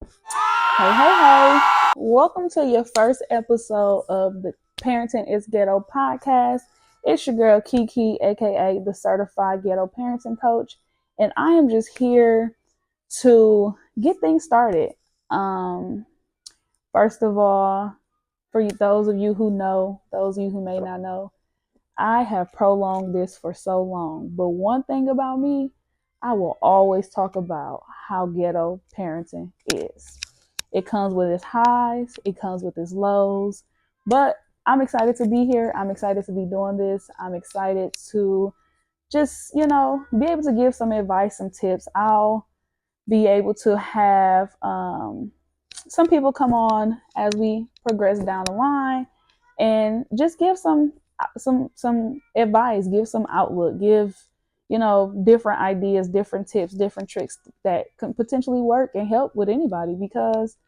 Hey, hey, hey. Welcome to your first episode of the Parenting is Ghetto podcast. It's your girl Kiki, aka the certified ghetto parenting coach, and I am just here to get things started. Um, First of all, those of you who know, those of you who may not know, I have prolonged this for so long. But one thing about me, I will always talk about how ghetto parenting is. It comes with its highs, it comes with its lows, but I'm excited to be here. I'm excited to be doing this. I'm excited to just, be able to give some advice, some tips. I'll be able to have some people come on as we progress down the line and just give some advice, give some outlook, give different ideas, different tips, different tricks that can potentially work and help with anybody. Because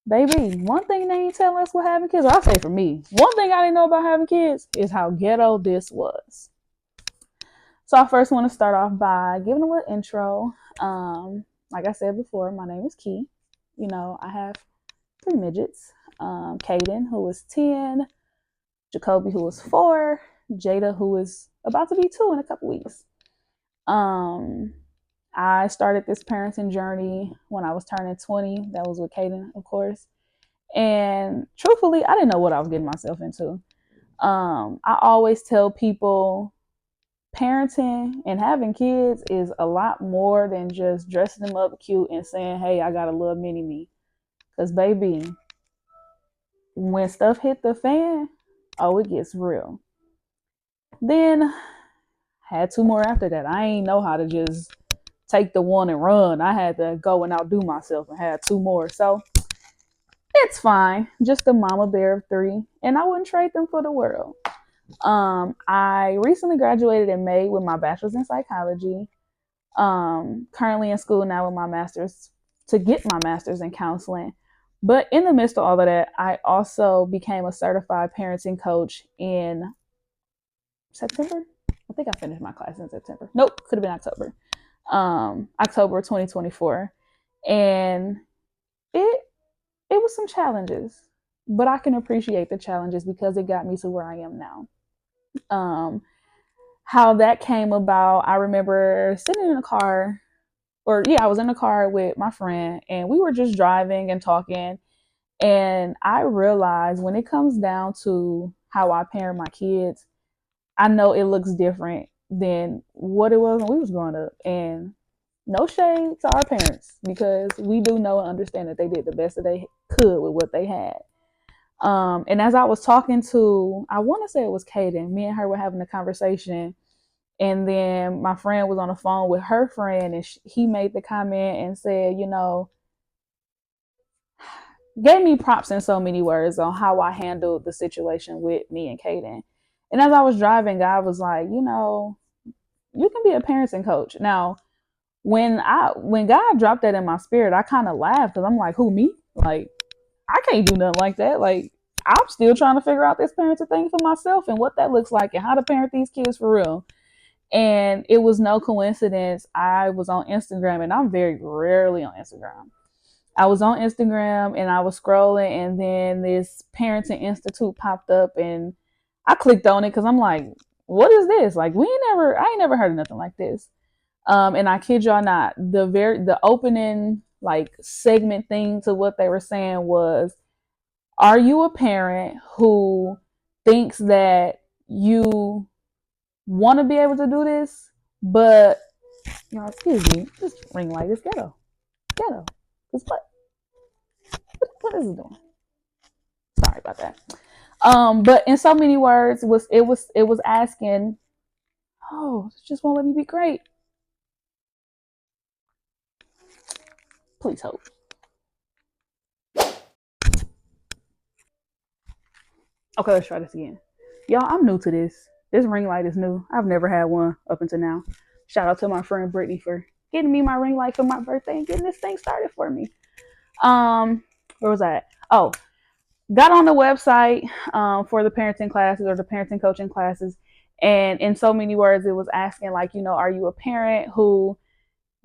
baby, one thing they ain't tell us what having kids, or I'll say for me, one thing I didn't know about having kids is how ghetto this was. So I first want to start off by giving a little intro. Like I said before, my name is Key. I have three midgets. Caden, who is 10, Jacoby, who is 4, Jada, who is about to be 2 in a couple weeks. Um, I started this parenting journey when I was turning 20. That was with Caden, of course. And truthfully, I didn't know what I was getting myself into. I always tell people parenting and having kids is a lot more than just dressing them up cute and saying, hey, I got a little mini me. Because, baby, when stuff hit the fan, oh, it gets real. Then had 2 more after that. I ain't know how to just take the one and run. I had to go and outdo myself and had 2 more. So it's fine. Just a mama bear of 3, and I wouldn't trade them for the world. I recently graduated in May with my bachelor's in psychology. Currently in school now with my master's to get my master's in counseling. But in the midst of all of that, I also became a certified parenting coach in September. I think I finished my class in September. Nope, could have been October. October 2024. And it it was some challenges, but I can appreciate the challenges because it got me to where I am now. Um, how that came about, I remember sitting in a car, or yeah, I was in a car with my friend, and we were just driving and talking. And I realized when it comes down to how I parent my kids, I know it looks different than what it was when we was growing up. And no shade to our parents because we do know and understand that they did the best that they could with what they had. And as I was talking to, I want to say it was Kaden, me and her were having a conversation, and then my friend was on the phone with her friend, and he made the comment and said, gave me props in so many words on how I handled the situation with me and Kaden. And as I was driving, God was like, you can be a parenting coach. Now, when God dropped that in my spirit, I kind of laughed because I'm like, who, me? Like, I can't do nothing like that. Like, I'm still trying to figure out this parenting thing for myself and what that looks like and how to parent these kids for real. And it was no coincidence. I was on Instagram, and I'm very rarely on Instagram. I was on Instagram and I was scrolling, and then this Parenting Institute popped up, and I clicked on it because I'm like, what is this? Like, I ain't never heard of nothing like this. And I kid y'all not, the opening like segment thing to what they were saying was, are you a parent who thinks that you want to be able to do this, but y'all, excuse me, this ring light is ghetto. Cause what is it doing? Sorry about that. But in so many words, it was asking, oh, it just won't let me be great. Please hope. Okay, let's try this again. Y'all, I'm new to this. This ring light is new. I've never had one up until now. Shout out to my friend Brittany for getting me my ring light for my birthday and getting this thing started for me. Where was I at? Oh, got on the website for the parenting classes or the parenting coaching classes. And in so many words, it was asking, like, are you a parent who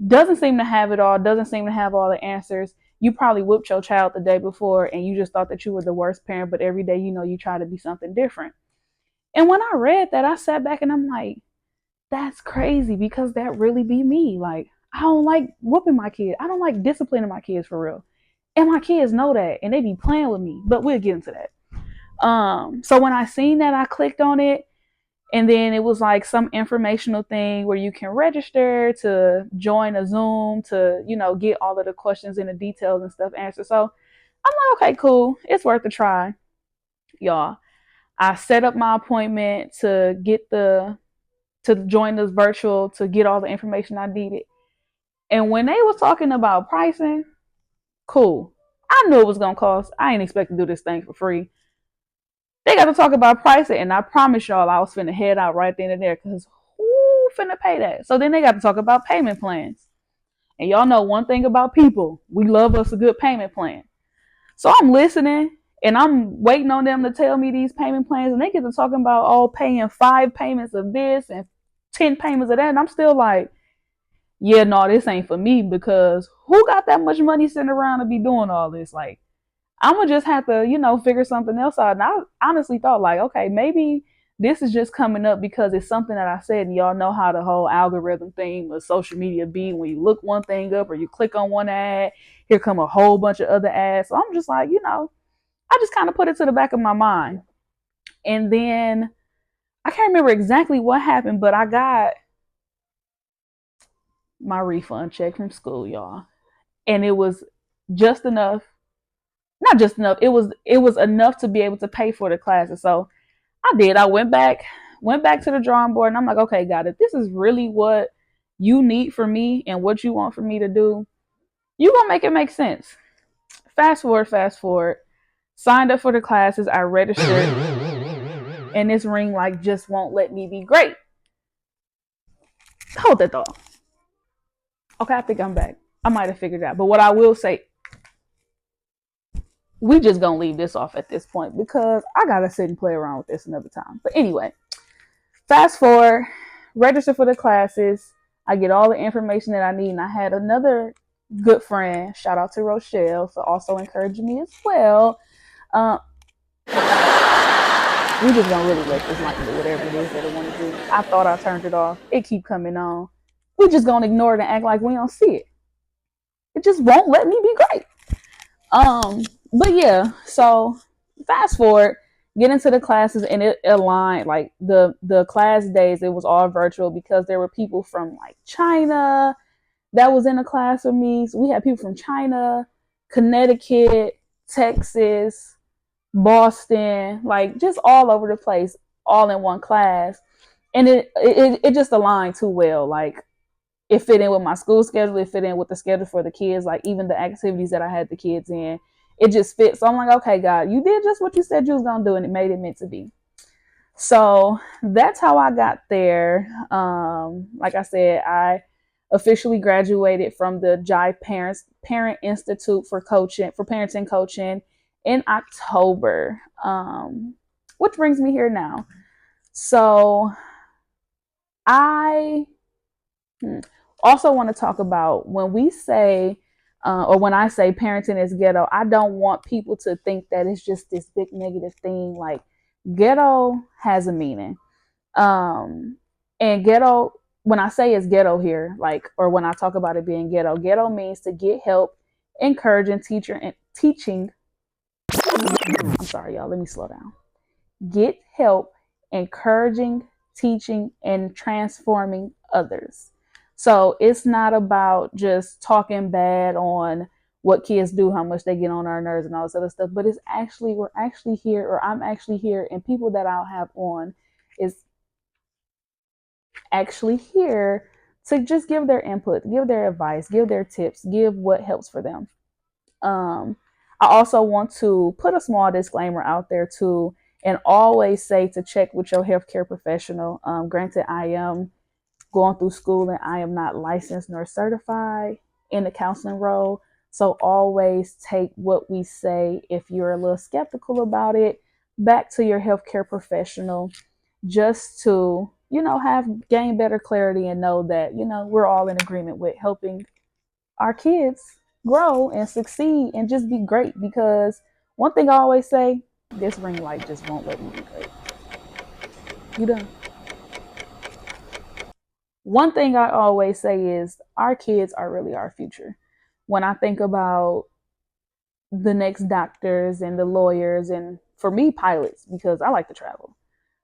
doesn't seem to have it all, doesn't seem to have all the answers? you probably whooped your child the day before and you just thought that you were the worst parent, but every day, you try to be something different. And when I read that, I sat back and I'm like, that's crazy, because that really be me. Like, I don't like whooping my kid. I don't like disciplining my kids for real. And my kids know that and they be playing with me, but we'll get into that. So when I seen that, I clicked on it, and then it was like some informational thing where you can register to join a Zoom to, get all of the questions and the details and stuff answered. So I'm like, okay, cool. It's worth a try, y'all. I set up my appointment to join this virtual to get all the information I needed. And when they was talking about pricing, cool. I knew it was gonna cost. I ain't expect to do this thing for free. They got to talk about pricing, and I promise y'all I was finna head out right then and there, because who finna pay that? So then they got to talk about payment plans. And y'all know one thing about people, we love us a good payment plan. So I'm listening and I'm waiting on them to tell me these payment plans, and they get to talking about paying 5 payments of this and 10 payments of that. And I'm still like, yeah, no, this ain't for me, because who got that much money sitting around to be doing all this? Like, I'm gonna just have to, figure something else out. And I honestly thought, like, okay, maybe this is just coming up because it's something that I said, and y'all know how the whole algorithm thing of social media be. When you look one thing up or you click on one ad, here come a whole bunch of other ads. So I'm just like, I just kind of put it to the back of my mind. And then I can't remember exactly what happened, but I got my refund check from school, y'all. And it was just enough, not just enough, it was enough to be able to pay for the classes. So I did. I went back to the drawing board, and I'm like, okay, God, if this is really what you need for me and what you want for me to do, you gonna make it make sense. Fast forward, signed up for the classes, I registered, and this ring light just won't let me be great. Hold that thought. Okay, I think I'm back. I might have figured it out. But what I will say, we just gonna leave this off at this point, because I gotta sit and play around with this another time. But anyway, fast forward, register for the classes. I get all the information that I need, and I had another good friend, shout out to Rochelle, for also encouraging me as well. We just gonna really let this light do whatever it is that it want to do. I thought I turned it off. It keep coming on. We just gonna ignore it and act like we don't see it. It just won't let me be great. But yeah, so fast forward, get into the classes, and it aligned. Like the class days, it was all virtual, because there were people from like China that was in the class with me. So we had people from China, Connecticut, Texas, Boston, like just all over the place, all in one class. And it just aligned too well. Like, it fit in with my school schedule. It fit in with the schedule for the kids. Like, even the activities that I had the kids in, it just fit. So I'm like, okay, God, you did just what you said you was gonna do, and it made it meant to be. So that's how I got there. Like I said, I officially graduated from the Jive Parent Institute for parenting coaching in October. Which brings me here now. So I also want to talk about, when we say, or when I say parenting is ghetto, I don't want people to think that it's just this big negative thing. Like, ghetto has a meaning. And ghetto, when I say it's ghetto here, like, or when I talk about it being ghetto, ghetto means to get help, encouraging, teaching. I'm sorry, y'all. Let me slow down. Get help, encouraging, teaching, and transforming others. So it's not about just talking bad on what kids do, how much they get on our nerves and all this other stuff, but we're actually here, or I'm actually here, and people that I'll have on is actually here to just give their input, give their advice, give their tips, give what helps for them. I also want to put a small disclaimer out there too, and always say to check with your healthcare professional. Granted, I am going through school and I am not licensed nor certified in the counseling role. So always take what we say, if you're a little skeptical about it, back to your healthcare professional, just to, gain better clarity and know that, we're all in agreement with helping our kids grow and succeed and just be great. Because one thing I always say, this ring light just won't let me be great. You done. One thing I always say is our kids are really our future. When I think about the next doctors and the lawyers, and for me pilots, because I like to travel.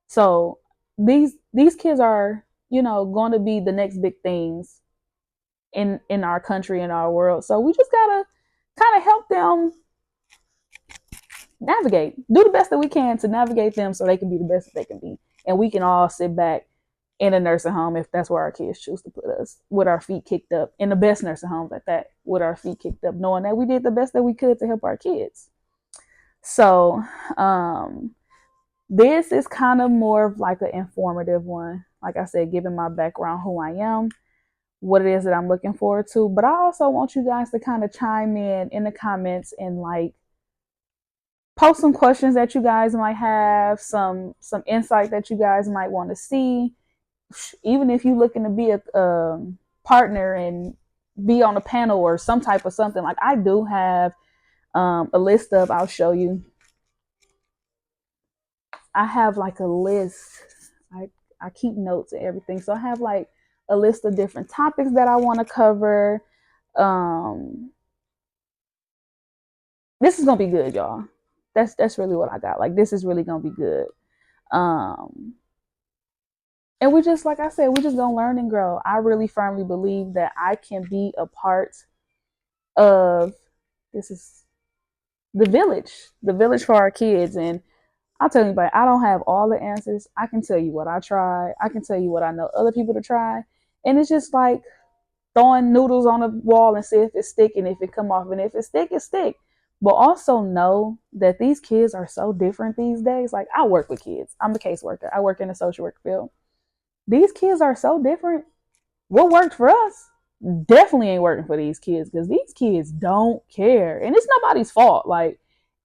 So these kids are, going to be the next big things in our country and our world. So we just gotta kind of help them navigate, do the best that we can to navigate them so they can be the best that they can be, and we can all sit back in a nursing home if that's where our kids choose to put us, with our feet kicked up, in the best nursing homes at that, with our feet kicked up, knowing that we did the best that we could to help our kids. So this is kind of more of like an informative one. Like I said, given my background, who I am, what it is that I'm looking forward to. But I also want you guys to kind of chime in the comments and like post some questions that you guys might have, some insight that you guys might want to see. Even if you're looking to be a partner and be on a panel or some type of something, like I do have a list of, I'll show you. I have like a list. I keep notes and everything. So I have like a list of different topics that I want to cover. This is gonna be good, y'all. That's really what I got. Like this is really gonna be good. Um, and we just, like I said, we just gonna learn and grow. I really firmly believe that I can be a part of, this is the village for our kids. And I'll tell anybody, I don't have all the answers. I can tell you what I try. I can tell you what I know other people to try. And it's just like throwing noodles on the wall and see if it's sticking, if it come off. And if it stick, it stick. But also know that these kids are so different these days. Like I work with kids. I'm a caseworker. I work in the social work field. These kids are so different. What worked for us definitely ain't working for these kids, because these kids don't care. And it's nobody's fault. Like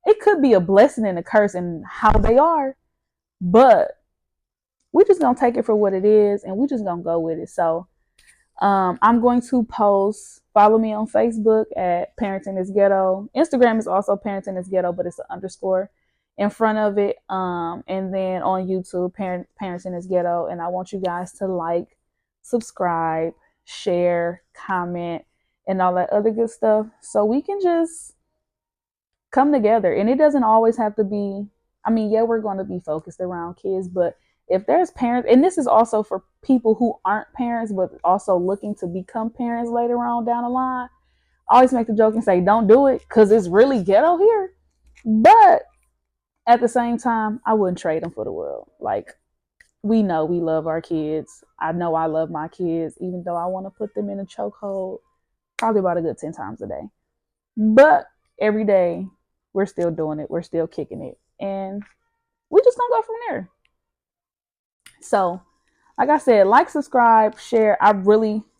it could be a blessing and a curse in how they are, but we just gonna take it for what it is and we just gonna go with it. So I'm going to post, follow me on Facebook at Parenting is Ghetto. Instagram is also Parenting is Ghetto, but it's an underscore in front of it. And then on YouTube, Parenting is Ghetto. And I want you guys to like, subscribe, share, comment, and all that other good stuff, so we can just come together. And it doesn't always have to be, I mean, yeah, we're going to be focused around kids, but if there's parents, and this is also for people who aren't parents, but also looking to become parents later on down the line, I always make the joke and say, don't do it because it's really ghetto here. But at the same time, I wouldn't trade them for the world. Like, we know we love our kids. I know I love my kids, even though I want to put them in a chokehold probably about a good 10 times a day. But every day, we're still doing it. We're still kicking it. And we just gonna go from there. So, like I said, like, subscribe, share.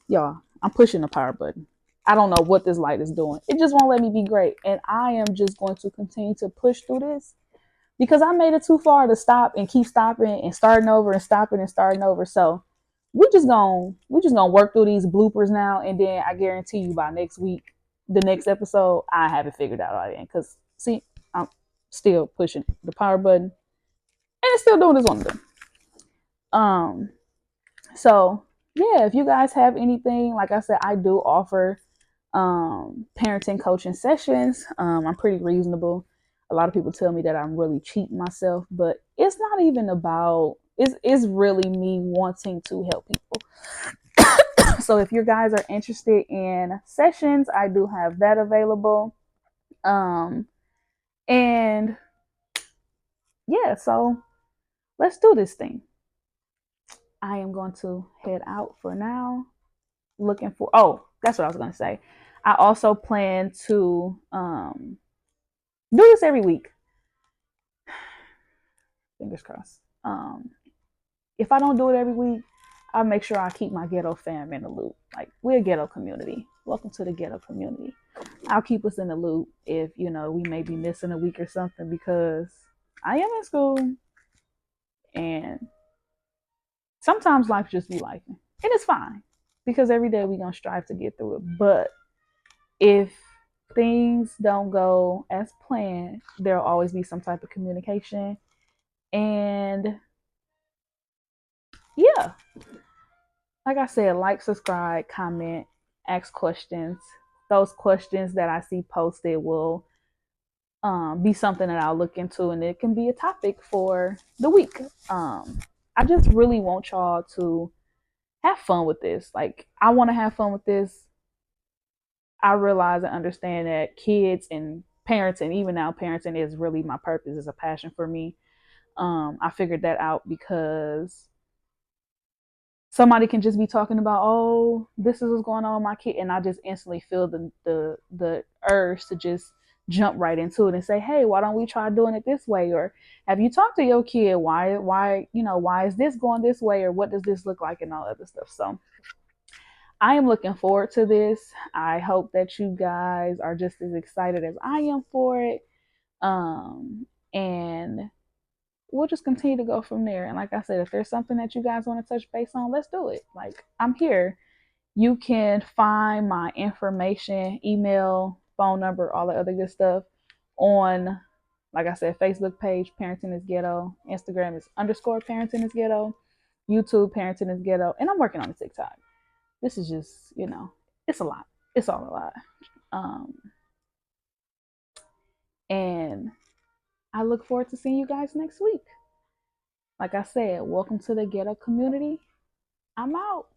Y'all, I'm pushing the power button. I don't know what this light is doing. It just won't let me be great. And I am just going to continue to push through this because I made it too far to stop and keep stopping and starting over and stopping and starting over. So we just gonna work through these bloopers now, and then I guarantee you by next week, the next episode, I have it figured out by then. Because see, I'm still pushing the power button and it's still doing this one thing. So yeah, if you guys have anything, like I said, I do offer parenting coaching sessions. I'm pretty reasonable. A lot of people tell me that I'm really cheating myself, but it's not even about, it's really me wanting to help people. So if you guys are interested in sessions, I do have that available. And yeah, so let's do this thing. I am going to head out for now. Looking for, oh, that's what I was going to say. I also plan to do this every week. Fingers crossed. If I don't do it every week, I'll make sure I keep my ghetto fam in the loop. Like, we're a ghetto community. Welcome to the ghetto community. I'll keep us in the loop if, we may be missing a week or something, because I am in school and sometimes life just be life. And it's fine because every day we're going to strive to get through it. But if things don't go as planned, there'll always be some type of communication. And yeah, like I said, like, subscribe, comment, ask questions. Those questions that I see posted will be something that I'll look into, and it can be a topic for the week. I just really want y'all to have fun with this. Like, I want to have fun with this. I realize and understand that kids and parenting, even now, parenting is really my purpose, is a passion for me. I figured that out because somebody can just be talking about, oh, this is what's going on with my kid, and I just instantly feel the urge to just jump right into it and say, hey, why don't we try doing it this way? Or have you talked to your kid? Why is this going this way? Or what does this look like, and all other stuff. So I am looking forward to this. I hope that you guys are just as excited as I am for it. And we'll just continue to go from there. And like I said, if there's something that you guys want to touch base on, let's do it. Like, I'm here. You can find my information, email, phone number, all the other good stuff on, like I said, Facebook page, Parenting is Ghetto. Instagram is _ Parenting is Ghetto. YouTube, Parenting is Ghetto. And I'm working on the TikTok. This is just, it's a lot. It's all a lot. Um, and I look forward to seeing you guys next week. Like I said, welcome to the ghetto community. I'm out.